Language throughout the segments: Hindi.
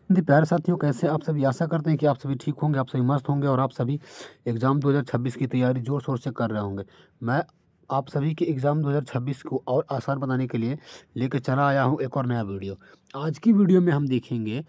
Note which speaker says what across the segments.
Speaker 1: जी प्यारे साथियों, कैसे आप सभी? आशा करते हैं कि आप सभी ठीक होंगे, आप सभी मस्त होंगे और आप सभी एग्ज़ाम 2026 की तैयारी ज़ोर-शोर से कर रहे होंगे। मैं आप सभी के एग्ज़ाम 2026 को और आसान बनाने के लिए लेके चला आया हूँ एक और नया वीडियो। आज की वीडियो में हम देखेंगे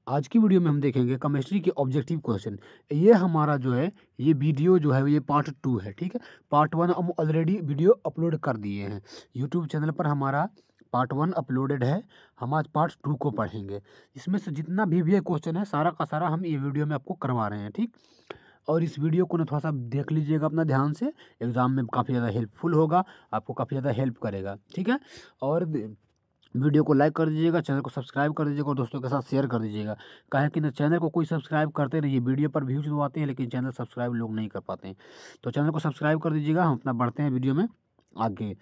Speaker 1: आज की वीडियो में हम देखेंगे केमिस्ट्री के ऑब्जेक्टिव क्वेश्चन। ये हमारा जो है, ये वीडियो जो है, ये पार्ट 2 है, ठीक है? पार्ट 1 हम ऑलरेडी वीडियो अपलोड कर दिए हैं। यूट्यूब चैनल पर हमारा पार्ट 1 अपलोडेड है। हम आज पार्ट 2 को पढ़ेंगे। इसमें से जितना भी क्वेश्चन है, सारा का सारा हम ये वीडियो में आपको करवा रहे हैं, ठीक? और इस वीडियो को ना थोड़ा-सा देख लीजिएगा अपना ध्यान से, एग्ज़ाम में काफ़ी ज़्यादा हेल्पफुल होगा, आपको काफ़ी ज़्यादा हेल्प करेगा, ठीक है? और वीडियो को लाइक कर दीजिएगा, चैनल को सब्सक्राइब कर दीजिएगा और दोस्तों के साथ शेयर कर दीजिएगा। काहे कि ना चैनल को कोई सब्सक्राइब करते नहीं है, वीडियो पर व्यूज़ तो आते हैं लेकिन चैनल सब्सक्राइब लोग नहीं कर पाते हैं। तो चैनल को सब्सक्राइब कर दीजिएगा। हम अपना बढ़ते हैं वीडियो में आगे।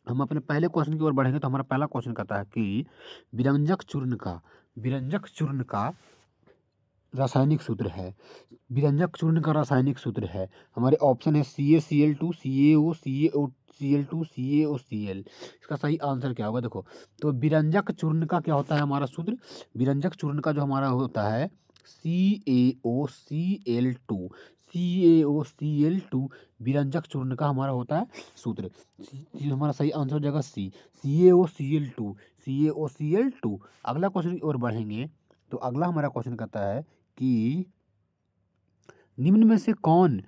Speaker 1: हम अपने पहले क्वेश्चन की ओर बढ़ेंगे तो हमारा पहला क्वेश्चन कहता है कि विरंजक चूर्ण का रासायनिक सूत्र है। विरंजक चूर्ण का रासायनिक सूत्र है। हमारे ऑप्शन है CaCl2, CaO, CaCl2, CaOCl। इसका सही आंसर क्या होगा? देखो, तो विरंजक चूर्ण का क्या होता है हमारा सूत्र? विरंजक चूर्ण का जो हमारा होता है CaOCl2। CaOCl2 विरंजक चूर्ण का हमारा होता है सूत्र। ये हमारा सही आंसर हो जाएगा सी, CaOCl2। CaOCl2। अगला क्वेश्चन की ओर बढ़ेंगे तो अगला हमारा क्वेश्चन कहता है कि निम्न में से कौन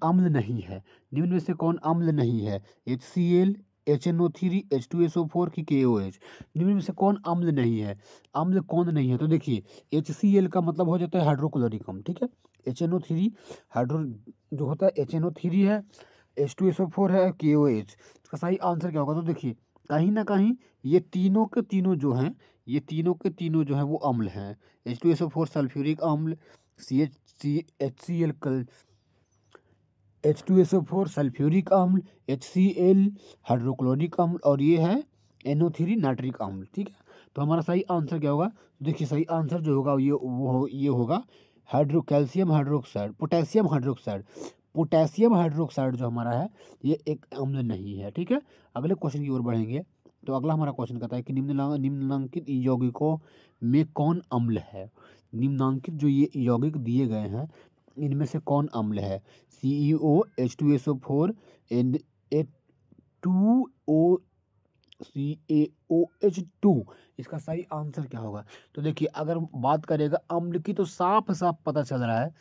Speaker 1: अम्ल नहीं है? निम्न में से कौन अम्ल नहीं है? HCl, HNO3, H2SO4 की KOH। निम्न में से कौन अम्ल नहीं है? अम्ल कौन नहीं है? तो देखिए, HCl का मतलब हो जाता है हाइड्रोक्लोरिक अम्ल, ठीक है? HNO3 हाइड्रो जो होता है HNO3 है, H2SO4 है, KOH। इसका सही आंसर क्या होगा? तो देखिए, कहीं न कहीं ये तीनों के तीनों जो हैं, ये तीनों के तीनों जो हैं वो अम्ल हैं। H2SO4 सल्फ्यूरिक अम्ल, HCl कल H2SO4 सल्फ्यूरिक अम्ल, HCl हाइड्रोक्लोरिक अम्ल और ये है NO3 नाइट्रिक अम्ल, ठीक है? तो हमारा सही आंसर क्या होगा? देखिए, सही आंसर जो होगा ये होगा calcium hydroxide, potassium hydroxide. Potassium hydroxide जो हमारा है, ये एक अम्ल नहीं है, ठीक है? अगले क्वेश्चन की ओर बढ़ेंगे तो अगला हमारा क्वेश्चन कहता है कि निम्नलिखित यौगिकों में कौन अम्ल है? निम्नांकित जो ये यौगिक दिए गए हैं, इनमें से कौन अम्ल है? CEO, H2SO4, Na2O, CaOH2। इसका सही आंसर क्या होगा? तो देखिए, अगर बात करेगा अम्ल की तो साफ साफ पता चल रहा है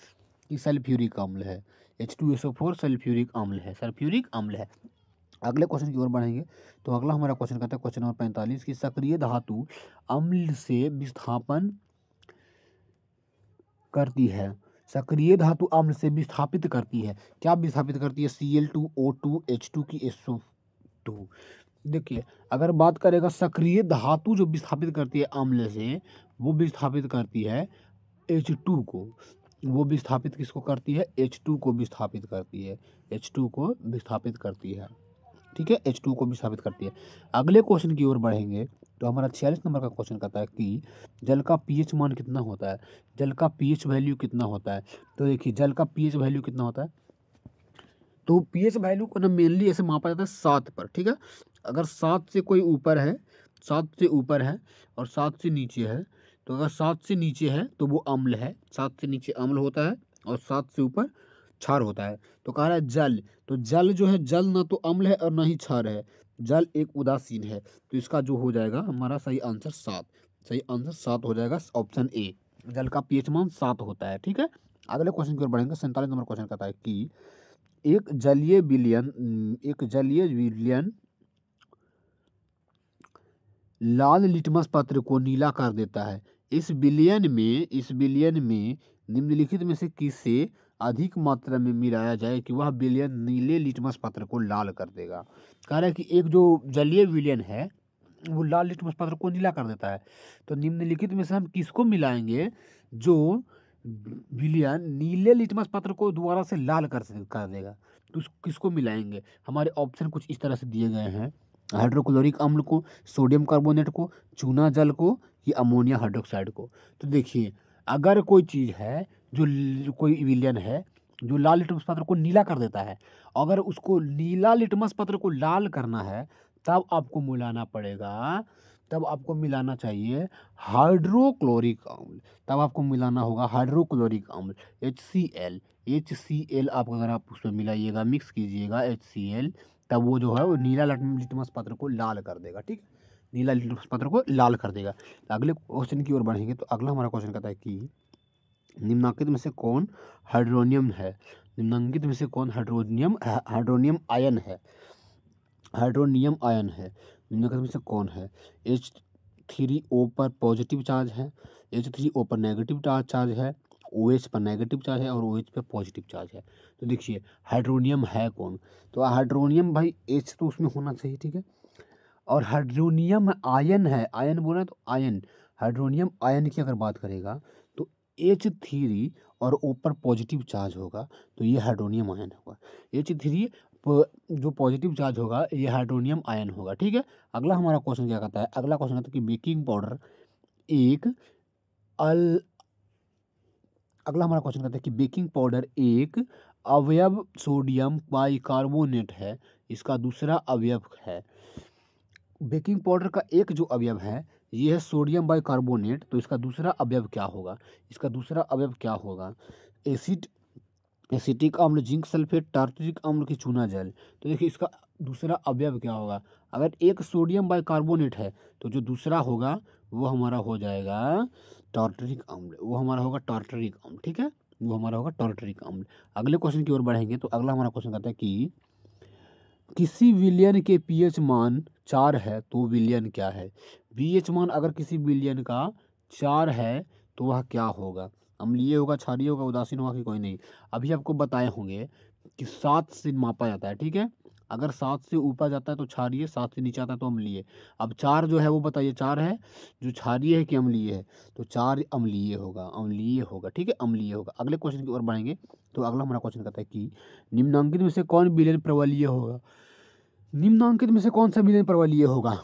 Speaker 1: कि सल्फ्यूरिक अम्ल है। H2SO4 सल्फ्यूरिक अम्ल है, सल्फ्यूरिक अम्ल है। अगले क्वेश्चन की ओर बढ़ेंगे तो अगला हमारा क्वेश्चन कहता है, क्वेश्चन नंबर 45 की सक्रिय धातु अम्ल से विस्थापन करती है। सक्रिय धातु अम्ल से विस्थापित करती है। क्या विस्थापित करती है? Cl2O2 H2 की SO2। देखिए, अगर बात करेगा सक्रिय धातु जो विस्थापित करती है अम्ल से, वो विस्थापित करती है H2 को। वो विस्थापित किसको करती है? H2 को विस्थापित करती है। H2 को विस्थापित करती है, ठीक है? H2 को विस्थापित करती है। अगले क्वेश्चन की ओर बढ़ेंगे तो हमारा 46 नंबर का क्वेश्चन कहता है कि जल का पीएच मान कितना होता है? जल का पीएच वैल्यू कितना होता है? तो देखिए, जल का पीएच वैल्यू कितना होता है? तो पीएच वैल्यू को ना मेनली ऐसे मापा जाता है 7 पर, ठीक है? अगर 7 से कोई ऊपर है, 7 से ऊपर है और 7 से नीचे है, तो अगर 7 से नीचे है तो वो अम्ल है, 7 से नीचे अम्ल होता है और 7 से ऊपर क्षार होता है। तो कह रहा है जल, तो जल जो है, जल ना तो अम्ल है और ना ही क्षार है, जल एक उदासीन है। तो इसका जो हो जाएगा हमारा सही आंसर 7। सही आंसर 7 हो जाएगा, ऑप्शन ए। जल का पीएच मान 7 होता है, ठीक है? अगले क्वेश्चन की ओर बढ़ेंगे। 47 नंबर क्वेश्चन कहता है कि एक जलीय विलयन लाल लिटमस पत्र को नीला कर देता है। इस विलयन में निम्नलिखित में से किससे अधिक मात्रा में मिलाया जाए कि वह विलयन नीले लिटमस पत्र को लाल कर देगा? कह रहा है कि एक जो जलीय विलयन है, वो लाल लिटमस पत्र को नीला कर देता है। तो निम्नलिखित में से हम किसको मिलाएंगे जो विलयन नीले लिटमस पत्र को दोबारा से लाल कर देगा? तो किसको मिलाएंगे? हमारे ऑप्शन कुछ इस तरह से दिए गए हैं। हाइड्रोक्लोरिक अम्ल को, सोडियम कार्बोनेट को, चूना जल को, या अमोनिया हाइड्रोक्साइड को। तो देखिए, अगर कोई चीज़ है कोई विलयन है जो लाल लिटमस पत्र को नीला कर देता है, अगर उसको नीला लिटमस पत्र को लाल करना है, तब आपको मिलाना पड़ेगा तब आपको मिलाना चाहिए हाइड्रोक्लोरिक अम्ल, तब आपको मिलाना होगा हाइड्रोक्लोरिक अम्ल HCl आप अगर आप उसमें मिलाइएगा, मिक्स कीजिएगा HCl, तब वो जो है वो नीला लिटमस पत्र को लाल कर देगा। ठीक है, नीला लिटमस पत्र को लाल कर देगा। तो अगले क्वेश्चन की ओर बढ़ेंगे। तो अगला हमारा क्वेश्चन कहता है कि निम्नलिखित में से कौन हाइड्रोनियम है? निम्नलिखित में से कौन हाइड्रोनियम आयन है? हाइड्रोनियम आयन है, निम्नलिखित में से कौन है? H3O पर पॉजिटिव चार्ज है, H3O पर नेगेटिव चार्ज है, OH पर नेगेटिव चार्ज है और OH पर पॉजिटिव चार्ज है। तो देखिए हाइड्रोनियम है कौन? तो हाइड्रोनियम भाई H तो उसमें होना चाहिए। ठीक है, और हाइड्रोनियम आयन है, आयन बोला तो आयन, हाइड्रोनियम आयन की अगर बात करेगा तो H3 और O पर पॉजिटिव चार्ज होगा, तो ये हाइड्रोनियम आयन होगा। H3 जो पॉजिटिव चार्ज होगा ये हाइड्रोनियम आयन होगा। ठीक है, अगला हमारा क्वेश्चन क्या कहता है? अगला क्वेश्चन कहता है कि बेकिंग पाउडर एक अल अगला हमारा क्वेश्चन कहता है कि बेकिंग पाउडर एक अवयव सोडियम बाइकार्बोनेट है, इसका दूसरा अवयव है। बेकिंग पाउडर का एक जो अवयव है ये है सोडियम बाइकार्बोनेट, तो इसका दूसरा अवयव क्या होगा? इसका दूसरा अवयव क्या होगा? एसिटिक अम्ल, जिंक सल्फेट, टार्टरिक अम्ल की चूना जल। तो देखिए इसका दूसरा अवयव क्या होगा? अगर एक सोडियम बाइकार्बोनेट है तो जो दूसरा होगा वो हमारा हो जाएगा टार्टरिक अम्ल, वो हमारा होगा टार्टरिक अम्ल। ठीक है, वो हमारा होगा टार्टरिक अम्ल। अगले क्वेश्चन की ओर बढ़ेंगे। तो अगला हमारा क्वेश्चन कहता है कि किसी विलयन के pH मान 4 है तो विलयन क्या है? pH मान अगर किसी विलयन का 4 है तो वह क्या होगा? अम्लीय होगा, क्षारीय होगा, उदासीन होगा कि कोई नहीं? अभी आपको बताए होंगे कि 7 से मापा जाता है। ठीक है, अगर 7 से ऊपर जाता है तो क्षारीय, 7 से नीचे आता है तो अम्लीय। अब 4 जो है वो बताइए 4 है जो क्षारीय है कि अम्लीय है? तो 4 अम्लीय होगा, अम्लीय होगा। ठीक है, अम्लीय होगा। अगले क्वेश्चन की ओर बढ़ेंगे। तो अगला हमारा क्वेश्चन कहता है कि निम्नांकित में से कौन विलयन प्रबलीय होगा? निम्नांकित में से कौन सा विलयन प्रबलीय होगा?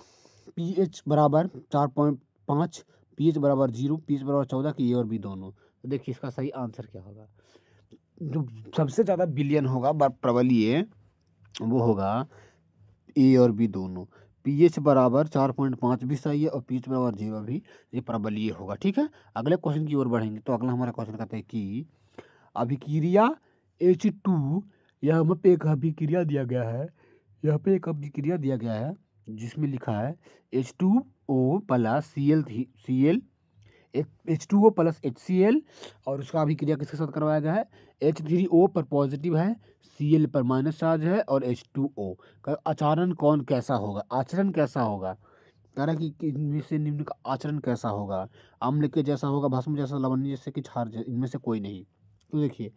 Speaker 1: pH बराबर 4.5, pH बराबर 0, pH बराबर 14 की ए और बी दोनों? तो देखिए इसका सही आंसर क्या होगा? जो सबसे ज़्यादा विलयन होगा प्रबलीय वो होगा ए और बी दोनों। pH बराबर 4.5 भी सही है और pH बराबर 0 भी ये प्रबलीय होगा। ठीक है, अगले क्वेश्चन की ओर बढ़ेंगे। तो अगला हमारा क्वेश्चन कहता है कि अभिक्रिया H2, यहाँ पे एक अभिक्रिया दिया गया है, यहाँ पे एक अभिक्रिया दिया गया है जिसमें लिखा है H2O plus Cl H2O plus HCl, और उसका अभिक्रिया किसके साथ करवाया गया है? H3O पर पॉजिटिव है, Cl पर माइनस चार्ज है और H2O का आचरण कौन कैसा होगा? आचरण कैसा होगा? कह रहा है कि इनमें से निम्न का आचरण कैसा होगा? अम्ल के जैसा होगा, भस्म जैसा, लवण जैसे कि क्षार जैसा, इनमें से कोई नहीं। तो देखिए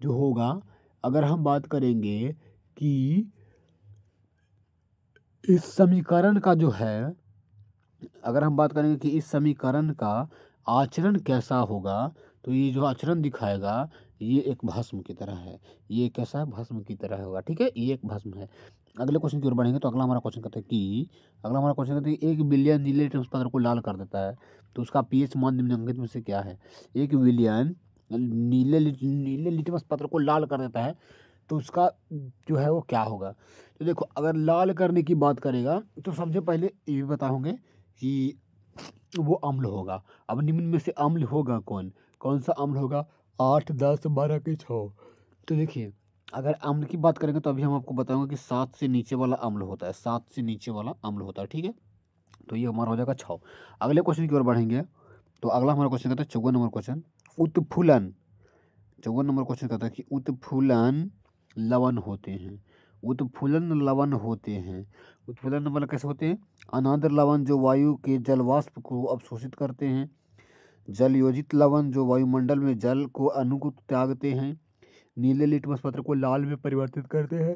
Speaker 1: जो होगा, अगर हम बात करेंगे कि इस समीकरण का जो है, अगर हम बात करेंगे कि इस समीकरण का आचरण कैसा होगा, तो ये जो आचरण दिखाएगा ये एक भस्म की तरह है। ये कैसा है? भस्म की तरह होगा। ठीक है, ये एक भस्म है। अगले क्वेश्चन की ओर बढ़ेंगे। तो अगला हमारा क्वेश्चन कहता है कि एक बिलियन नीले लिटमस पत्र को लाल कर देता है, तो उसका pH मान निम्नलिखित में से क्या है? 1 बिलियन नीले लिटमस पत्र को लाल कर देता है तो उसका जो है वो क्या होगा? तो देखो अगर लाल करने की बात करेगा तो सबसे पहले ये भी बताओगे कि वो अम्ल होगा। अब निम्न में से अम्ल होगा कौन? कौन सा अम्ल होगा? 8, 10, 12 की 6। तो देखिए अगर अम्ल की बात करेंगे तो अभी हम आपको बताएंगे कि 7 से नीचे वाला अम्ल होता है, 7 से नीचे वाला अम्ल होता है। ठीक है, तो ये हमारा हो जाएगा 6। अगले क्वेश्चन की ओर बढ़ेंगे। तो अगला हमारा क्वेश्चन कहता है 54 नंबर क्वेश्चन, उत्फुलन। 54 नंबर क्वेश्चन कहता है कि उत्फुलन लवण होते हैं। उत्फुलन लवण होते हैं। उत्फुलन लवण कैसे होते हैं? अनादर लवण जो वायु के जलवाष्प को अवशोषित करते हैं। जल योजित लवण जो वायुमंडल में जल को अणु को त्यागते हैं। नीले लिटमस पत्र को लाल में परिवर्तित करते हैं,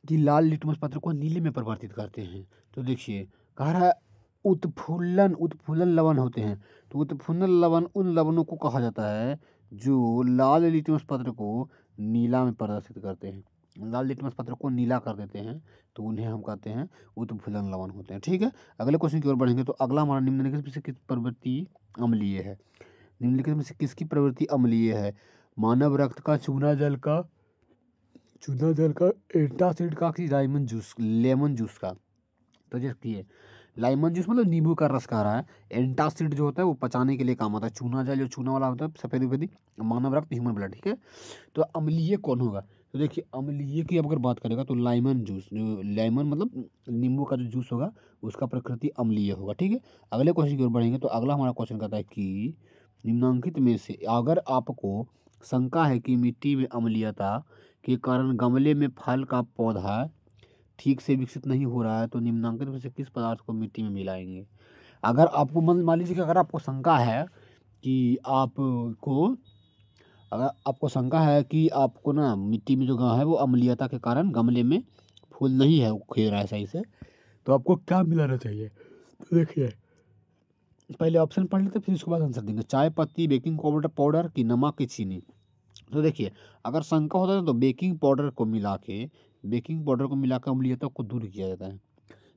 Speaker 1: कि लाल लिटमस पत्र को नीले में परिवर्तित करते हैं। तो देखिए कह रहा है उत्फुल्लन लवण होते हैं। तो उत्फुल्लन लवण उन लवणों को कहा जाता है जो लाल लिटमस पत्र को नीला में प्रदर्शित करते हैं, लाल लिटमस पत्र को नीला कर देते हैं, तो उन्हें हम कहते हैं उत्फुल्लन लवण होते हैं। ठीक है, अगले क्वेश्चन की ओर बढ़ेंगे। तो अगला हमारा निम्नलिखित में से किस प्रवृत्ति अम्लीय है? निम्नलिखित में से किसकी प्रवृत्ति अम्लीय है? मानव रक्त का, चूना जल का एंटासिड का कि लेमन जूस का? तो देखिए लेमन जूस मतलब नींबू का रस कह रहा है। एंटासिड जो होता है वो पचाने के लिए काम आता है। चूना जल जो चूना वाला होता है, सफेद सफेद मानव रक्त, ह्यूमन ब्लड, ठीक है। तो अम्लीय कौन होगा? तो देखिए अम्लीय की अगर बात करेगा तो लेमन जूस, जो लेमन मतलब नींबू का जो जूस होगा उसका प्रकृति अम्लीय होगा, ठीक है। अगले क्वेश्चन की ओर बढ़ेंगे तो अगला हमारा क्वेश्चन कहता है कि निम्नलिखित में से अगर आपको शंका है कि मिट्टी में अम्लीयता के कारण गमले में फल का पौधा ठीक से विकसित नहीं हो रहा है तो निम्नांकित में से किस पदार्थ को मिट्टी में मिलाएंगे? अगर आपको मान लीजिए कि अगर आपको शंका है कि आपको अगर आपको शंका है कि आपको ना मिट्टी में जो गाँव है वो अम्लीयता के कारण गमले में फूल नहीं है, वो खिल रहा है सही से, तो आपको क्या मिलाना चाहिए? तो देखिए पहले ऑप्शन पढ़ लेते फिर उसके बाद आंसर देंगे। चाय पत्ती, बेकिंग पाउडर पाउडर की नमक की चीनी। तो देखिए अगर शंका होता है तो बेकिंग पाउडर को मिला के अम्लीयता को दूर किया जाता है।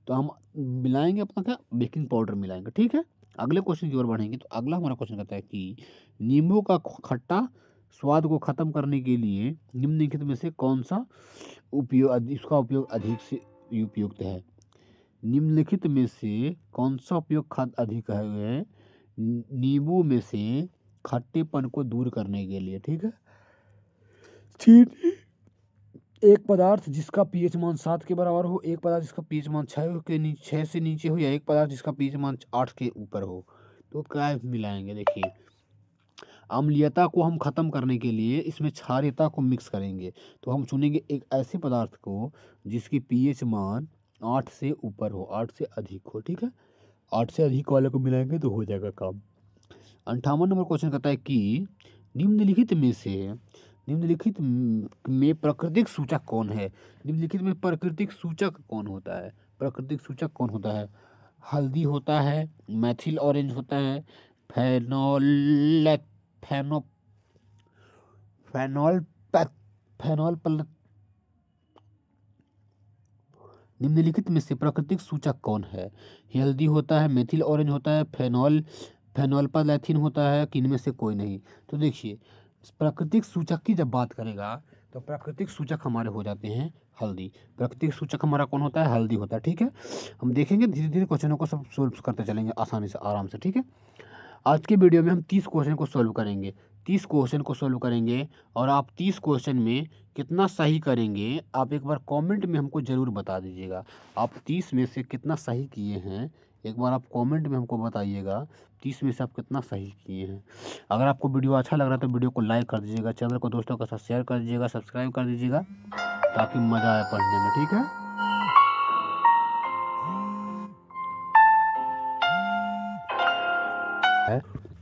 Speaker 1: तो हम मिलाएंगे अपना क्या, बेकिंग पाउडर मिलाएंगे, ठीक है। अगले क्वेश्चन की ओर बढ़ेंगे तो अगला हमारा क्वेश्चन कहता है कि नींबू का खट्टा स्वाद को खत्म करने के लिए निम्नलिखित में से कौन सा उपयोग इसका उपयोग अधिक से उपयुक्त है? निम्नलिखित में से कौन सा उपयोग अधिक है नींबू में से खट्टेपन को दूर करने के लिए, ठीक है। चीनी एक पदार्थ जिसका पीएच मान 7 के बराबर हो, एक पदार्थ जिसका पीएच मान 6 से नीचे हो, या एक पदार्थ जिसका पीएच मान 8 के ऊपर हो, तो क्या मिलाएंगे? देखिए अम्लीयता को हम खत्म करने के लिए इसमें क्षारीयता को मिक्स करेंगे, तो हम चुनेंगे एक ऐसे पदार्थ को जिसकी पीएच मान 8 से ऊपर हो, 8 से अधिक हो, ठीक है। 8 से अधिक वाले को मिलाएंगे तो हो जाएगा काम। 58 नंबर क्वेश्चन कहता है कि निम्नलिखित में प्राकृतिक सूचक कौन है? निम्नलिखित में प्राकृतिक सूचक कौन होता है? प्राकृतिक सूचक कौन होता है? हल्दी होता है, मैथिल ऑरेंज होता है, फेनोल फेनो फेनोल फेनोल पल निम्नलिखित में से प्राकृतिक सूचक कौन है? हल्दी होता है, मेथिल ऑरेंज होता है, फेनोल्फालैथिन होता है, कि इनमें से कोई नहीं? तो देखिए प्राकृतिक सूचक की जब बात करेगा तो प्राकृतिक सूचक हमारे हो जाते हैं हल्दी। प्राकृतिक सूचक हमारा कौन होता है? हल्दी होता है, ठीक है। हम देखेंगे धीरे धीरे क्वेश्चनों को सब सोल्व करते चलेंगे आसानी से, आराम से, ठीक है। आज के वीडियो में हम 30 क्वेश्चन को सॉल्व करेंगे। 30 क्वेश्चन को सॉल्व करेंगे और आप 30 क्वेश्चन में कितना सही करेंगे आप एक बार कमेंट में हमको ज़रूर बता दीजिएगा। आप 30 में से कितना सही किए हैं एक बार आप कमेंट में हमको बताइएगा। 30 में से आप कितना सही किए हैं। अगर आपको वीडियो अच्छा लग रहा है तो वीडियो को लाइक कर दीजिएगा, चैनल को दोस्तों के साथ शेयर कर दीजिएगा, सब्सक्राइब कर दीजिएगा ताकि मज़ा आए पढ़ने में, ठीक है।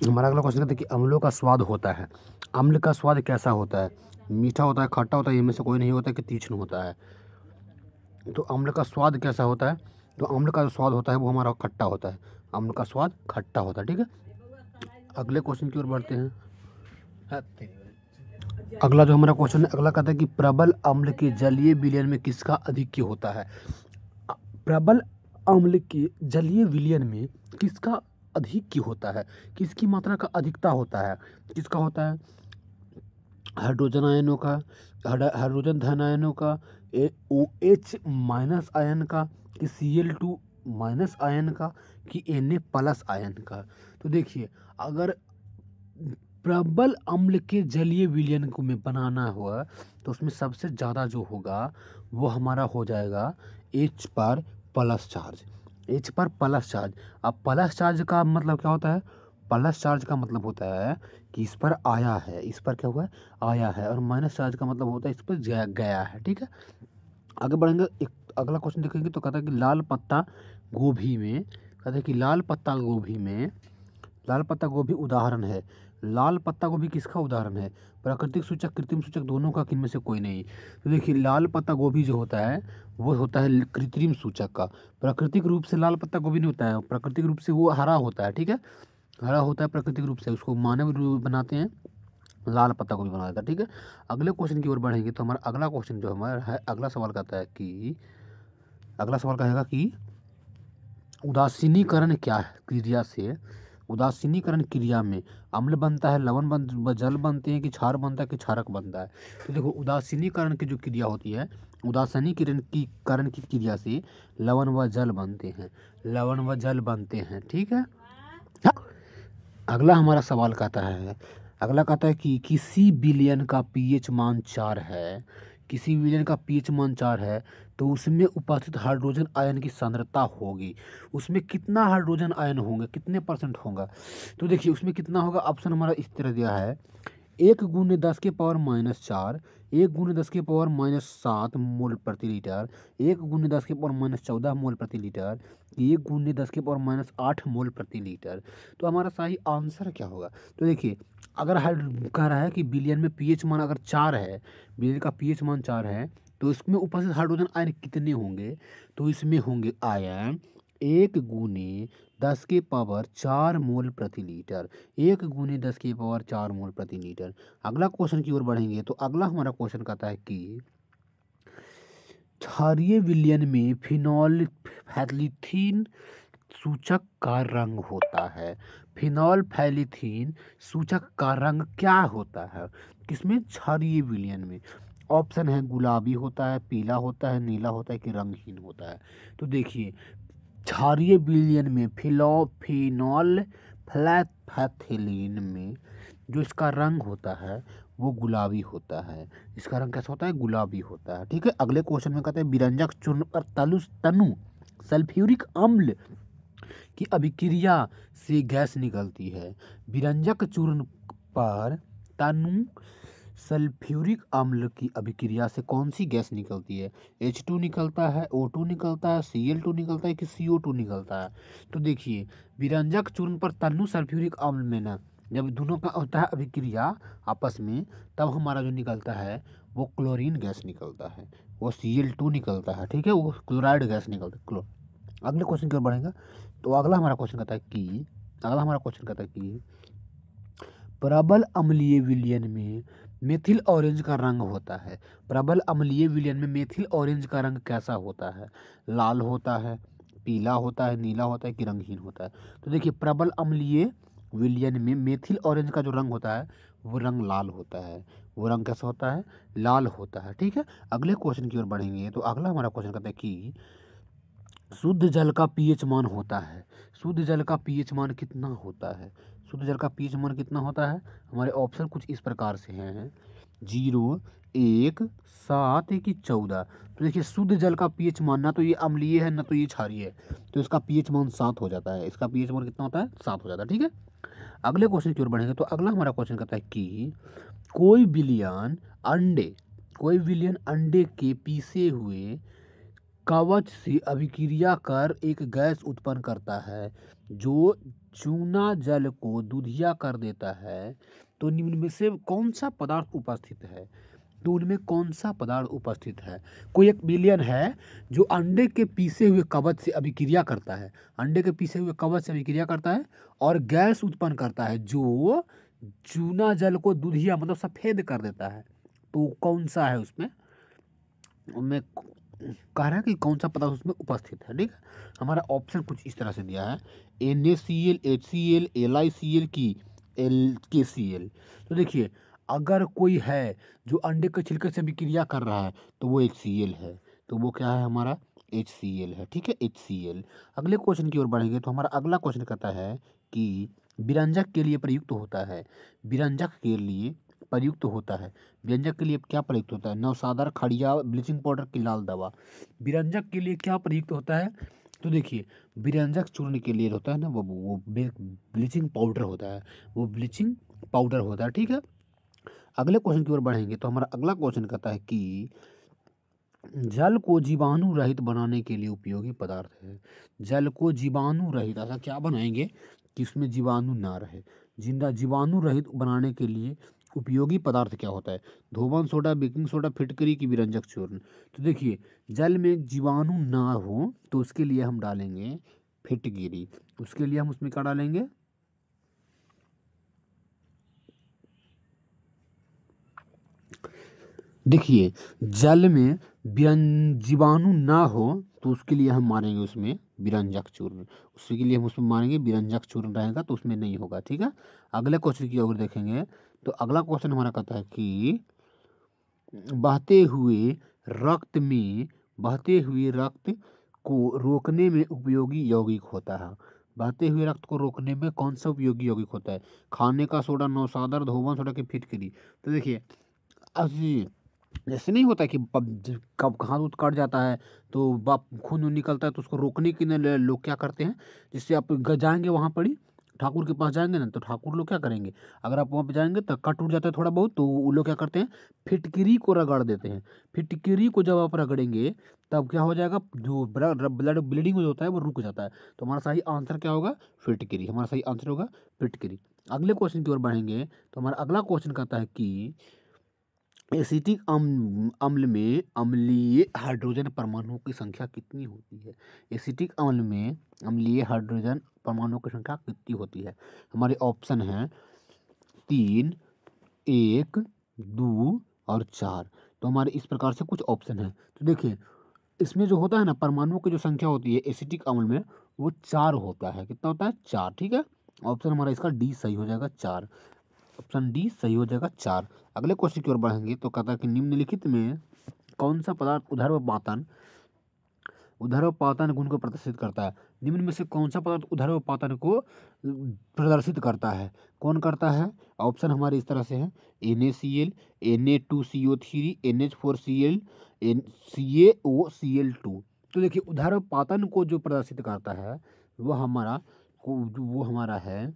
Speaker 1: हमारा अगला क्वेश्चन कहता है कि अम्लों का स्वाद होता है। अम्ल का स्वाद कैसा होता है? मीठा होता है, खट्टा होता है, इनमें से कोई नहीं होता कि तीक्ष्ण होता है? तो अम्ल का स्वाद कैसा होता है? तो अम्ल का जो स्वाद होता है वो हमारा खट्टा होता है। अम्ल का स्वाद खट्टा होता है, ठीक है। अगले क्वेश्चन की ओर बढ़ते हैं। अगला जो हमारा क्वेश्चन है, अगला कहता है कि प्रबल अम्ल के जलीय विलयन में किसका अधिक्य होता है? प्रबल अम्ल के जलीय विलयन में किसका अधिक्य होता है? किसकी मात्रा का अधिकता होता है? किसका होता है? हाइड्रोजन आयनों का, हाइड्रोजन धन आयनों का, OH माइनस आयन का, कि Cl2 माइनस आयन का, कि Na प्लस आयन का? तो देखिए अगर प्रबल अम्ल के जलीय विलयन को में बनाना हुआ तो उसमें सबसे ज़्यादा जो होगा वो हमारा हो जाएगा H पर प्लस चार्ज। H पर प्लस चार्ज। अब प्लस चार्ज का मतलब क्या होता है? प्लस चार्ज का मतलब होता है कि इस पर आया है, इस पर क्या हुआ है? आया है। और माइनस चार्ज का मतलब होता है इस पर गया है, ठीक है। आगे बढ़ेंगे, एक अगला क्वेश्चन देखेंगे तो कहता है कि लाल पत्ता गोभी में लाल पत्ता गोभी उदाहरण है। लाल पत्ता गोभी किसका उदाहरण है? प्राकृतिक सूचक, कृत्रिम सूचक, दोनों का, किनमें से कोई नहीं? तो देखिए लाल पत्ता गोभी जो होता है वो होता है कृत्रिम सूचक का। प्राकृतिक रूप से लाल पत्ता गोभी नहीं होता है, प्राकृतिक रूप से वो हरा होता है, ठीक है। हरा होता है प्राकृतिक रूप से, उसको मानव रूप बनाते हैं, लाल पत्ता गोभी बना देता है, ठीक है। अगले क्वेश्चन की ओर बढ़ेंगे तो हमारा अगला क्वेश्चन जो हमारा है, अगला सवाल कहता है कि अगला सवाल कहेगा कि उदासीनीकरण क्या है क्रिया से उदासीनीकरण क्रिया में अम्ल बनता है, जल बनते हैं, कि क्षार बनता है, कि क्षारक बनता है। तो देखो उदासीनीकरण की जो क्रिया होती है, उदासीनीकरण की क्रिया से लवण व जल बनते हैं, लवण व जल बनते हैं, ठीक है। अगला हमारा सवाल कहता है, अगला कहता है कि किसी विलयन का पीएच मान 4 है, किसी विलयन का पीएच मान 4 है, तो उसमें उपस्थित हाइड्रोजन आयन की सांद्रता होगी। उसमें कितना हाइड्रोजन आयन होंगे, कितने % होगा? तो देखिए उसमें कितना होगा, ऑप्शन हमारा इस तरह दिया है, 1 × 10⁻⁴, 1 × 10⁻⁷ मोल प्रति लीटर, 1 × 10⁻14 मोल प्रति लीटर, 1 × 10⁻8 मोल प्रति लीटर। तो हमारा सही आंसर क्या होगा? तो देखिए अगर कह रहा है कि विलयन में पीएच मान अगर 4 है, विलयन का पीएच मान 4 है, तो इसमें उपस्थित हाइड्रोजन आयन कितने होंगे? तो इसमें होंगे आयन 1 × 10⁻⁴ मोल प्रति लीटर, 1 × 10⁻⁴ मोल प्रति लीटर। अगला क्वेश्चन की ओर बढ़ेंगे तो अगला हमारा क्वेश्चन कहता है कि क्षारीय विलयन में फिनोल्फथालीन सूचक का रंग होता है। फिनोल्फथालीन सूचक का रंग क्या होता है? किसमें? क्षारीय विलयन में। ऑप्शन है गुलाबी होता है, पीला होता है, नीला होता है, कि रंगहीन होता है। तो देखिए क्षारीय विलयन में फिनोल्फथालीन में जो इसका रंग होता है वो गुलाबी होता है। इसका रंग कैसा होता है? गुलाबी होता है, ठीक है। अगले क्वेश्चन में कहते हैं विरंजक चूर्ण पर तनु सल्फ्यूरिक अम्ल की अभिक्रिया से गैस निकलती है। विरंजक चूर्ण पर तनु सल्फ्यूरिक अम्ल की अभिक्रिया से कौन सी गैस निकलती है? H2 निकलता है, O2 निकलता है, Cl2 निकलता है, कि CO2 निकलता है? तो देखिए विरंजक चूर्ण पर तनु सल्फ्यूरिक अम्ल में ना जब दोनों का होता है अभिक्रिया आपस में, तब हमारा जो निकलता है वो क्लोरीन गैस निकलता है, वो Cl2 निकलता है, ठीक है, वो क्लोराइड गैस निकलता है। अगले क्वेश्चन की ओर बढ़ेंगे तो अगला हमारा क्वेश्चन कहता है कि प्रबल अम्लीय विलयन में मेथिल ऑरेंज का रंग होता है। प्रबल अम्लीय विलयन में मेथिल ऑरेंज का रंग कैसा होता है? लाल होता है, पीला होता है, नीला होता है, कि रंगहीन होता है? तो देखिए प्रबल अम्लीय विलयन में मेथिल ऑरेंज का जो रंग होता है वो रंग लाल होता है। वो रंग कैसा होता है? लाल होता है, ठीक है। अगले क्वेश्चन की ओर बढ़ेंगे तो अगला हमारा क्वेश्चन कहता है कि शुद्ध जल का पीएच मान होता है। शुद्ध जल का पीएच मान कितना होता है? शुद्ध जल का पीएच मान कितना होता है? हमारे ऑप्शन कुछ इस प्रकार से हैं, 0, 1, 7, कि 14। तो देखिए शुद्ध जल का पीएच मान ना तो ये अम्लीय है ना तो ये क्षारीय है, तो इसका पीएच मान 7 हो जाता है। इसका पीएच मान कितना होता है? 7 हो जाता है, ठीक है। अगले क्वेश्चन की ओर बढ़ेंगे तो अगला हमारा क्वेश्चन कहता है कि कोई विलियन अंडे के पीसे हुए कवच से अभिक्रिया कर एक गैस उत्पन्न करता है जो चूना जल को दूधिया कर देता है। तो निम्न में से कौन सा पदार्थ उपस्थित है? तो उनमें कौन सा पदार्थ उपस्थित है? कोई एक विलयन है जो अंडे के पीसे हुए कवच से अभिक्रिया करता है, अंडे के पीसे हुए कवच से अभिक्रिया करता है और गैस उत्पन्न करता है जो चूना जल को दूधिया मतलब सफेद कर देता है। तो कौन सा है उसमें? उनमें कह रहा है कि कौन सा पदार्थ उसमें उपस्थित है, ठीक है। हमारा ऑप्शन कुछ इस तरह से दिया है, NaCl, HCl, LiCl, की KCl। तो देखिए अगर कोई है जो अंडे के छिलके से अभिक्रिया कर रहा है तो वो HCl है, तो वो क्या है? हमारा HCl है, ठीक है, HCl। अगले क्वेश्चन की ओर बढ़ेंगे तो हमारा अगला क्वेश्चन कहता है कि विरंजक के लिए प्रयुक्त होता है, विरंजक के लिए प्रयुक्त होता है, व्यंजक के लिए क्या प्रयुक्त होता है? नवसाधार, खड़िया, ब्लीचिंग पाउडर, की लाल दवा। विरंजक के लिए क्या प्रयुक्त होता है? तो देखिए विरंजक चूर्ण के लिए होता है ना वो ब्लीचिंग पाउडर होता है, वो ब्लीचिंग पाउडर होता है, ठीक है। अगले क्वेश्चन की ओर बढ़ेंगे तो हमारा अगला क्वेश्चन कहता है कि जल को जीवाणु रहित बनाने के लिए उपयोगी पदार्थ है। जल को जीवाणु रहित ऐसा क्या बनाएंगे कि उसमें जीवाणु ना रहे? जिंदा जीवाणु रहित बनाने के लिए उपयोगी पदार्थ क्या होता है? धोवन सोडा, बेकिंग सोडा, फिटकरी, की विरंजक चूर्ण। तो देखिए जल में जीवाणु ना हो तो उसके लिए हम डालेंगे फिटगिरी। उसके लिए हम उसमें क्या डालेंगे? देखिए जल में जीवाणु ना हो तो उसके लिए हम मारेंगे उसमें विरंजक चूर्ण, उसी के लिए हम उसमें मानेंगे विरंजक चूर्ण रहेगा तो उसमें नहीं होगा। ठीक है, अगले क्वेश्चन की ओर देखेंगे तो अगला क्वेश्चन हमारा कहता है कि बहते हुए रक्त में बहते हुए रक्त को रोकने में उपयोगी यौगिक होता है। बहते हुए रक्त को रोकने में कौन सा उपयोगी यौगिक होता है? खाने का सोडा, नौशादर, धोबन सोडा की फिटकरी। तो देखिए अजी ऐसे नहीं होता कि कब हाथ उत कट जाता है तो बाप खून वून निकलता है तो उसको रोकने के लिए लोग क्या करते हैं, जिससे आप जाएंगे वहाँ पर ही ठाकुर के पास जाएंगे ना तो ठाकुर लोग क्या करेंगे, अगर आप वहाँ पे जाएंगे तो कट उठ जाता है थोड़ा बहुत तो वो लोग क्या करते हैं, फिटकरी को रगड़ देते हैं। फिटकरी को जब आप रगड़ेंगे तब क्या हो जाएगा, जो ब्लड ब्लीडिंग होता है वो रुक जाता है। तो हमारा सही आंसर क्या होगा? फिटकरी। हमारा सही आंसर होगा फिटकरी। अगले क्वेश्चन की ओर बढ़ेंगे तो हमारा अगला क्वेश्चन कहता है कि एसिटिक अम्ल में अम्लीय हाइड्रोजन परमाणुओं की संख्या कितनी होती है? एसिटिक अम्ल में अम्लीय हाइड्रोजन परमाणुओं की संख्या कितनी होती है? हमारे ऑप्शन हैं 3, 1, 2 और 4। तो हमारे इस प्रकार से कुछ ऑप्शन हैं। तो देखिए इसमें जो होता है ना, परमाणुओं की जो संख्या होती है एसिटिक अम्ल में वो 4 होता है। कितना होता है? 4। ठीक है, ऑप्शन हमारा इसका डी सही हो जाएगा, 4। ऑप्शन डी सही हो जाएगा, 4। अगले क्वेश्चन की ओर बढ़ेंगे तो कहता है कि निम्नलिखित में कौन सा पदार्थ उदरपातन गुण को प्रदर्शित करता है? निम्न में से कौन सा पदार्थ उदरपातन को प्रदर्शित करता है? कौन करता है? ऑप्शन हमारे इस तरह से हैं NaCl, Na2CO3, NH4Cl, CaOCl2। तो देखिए उदरपातन को जो प्रदर्शित करता है वो हमारा है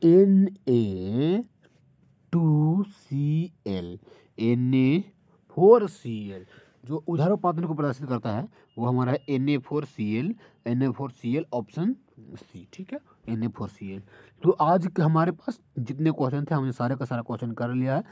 Speaker 1: Na2Cl, Na4Cl। जो उदरपातन को प्रदर्शित करता है वो हमारा है Na4Cl ऑप्शन सी। ठीक है, Na4Cl। तो आज के हमारे पास जितने क्वेश्चन थे हमने सारे का सारा क्वेश्चन कर लिया है।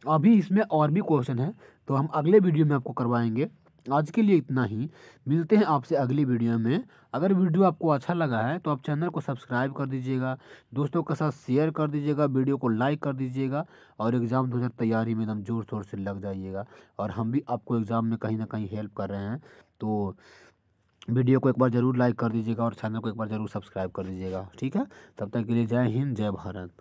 Speaker 1: अभी इसमें और भी क्वेश्चन है तो हम अगले वीडियो में आपको करवाएंगे। आज के लिए इतना ही, मिलते हैं आपसे अगली वीडियो में। अगर वीडियो आपको अच्छा लगा है तो आप चैनल को सब्सक्राइब कर दीजिएगा, दोस्तों के साथ शेयर कर दीजिएगा, वीडियो को लाइक कर दीजिएगा और एग्ज़ाम 2000 तैयारी में एकदम ज़ोर शोर से लग जाइएगा। और हम भी आपको एग्ज़ाम में कहीं ना कहीं हेल्प कर रहे हैं। तो वीडियो को एक बार ज़रूर लाइक कर दीजिएगा और चैनल को एक बार ज़रूर सब्सक्राइब कर दीजिएगा। ठीक है, तब तक के लिए जय हिंद, जय भारत।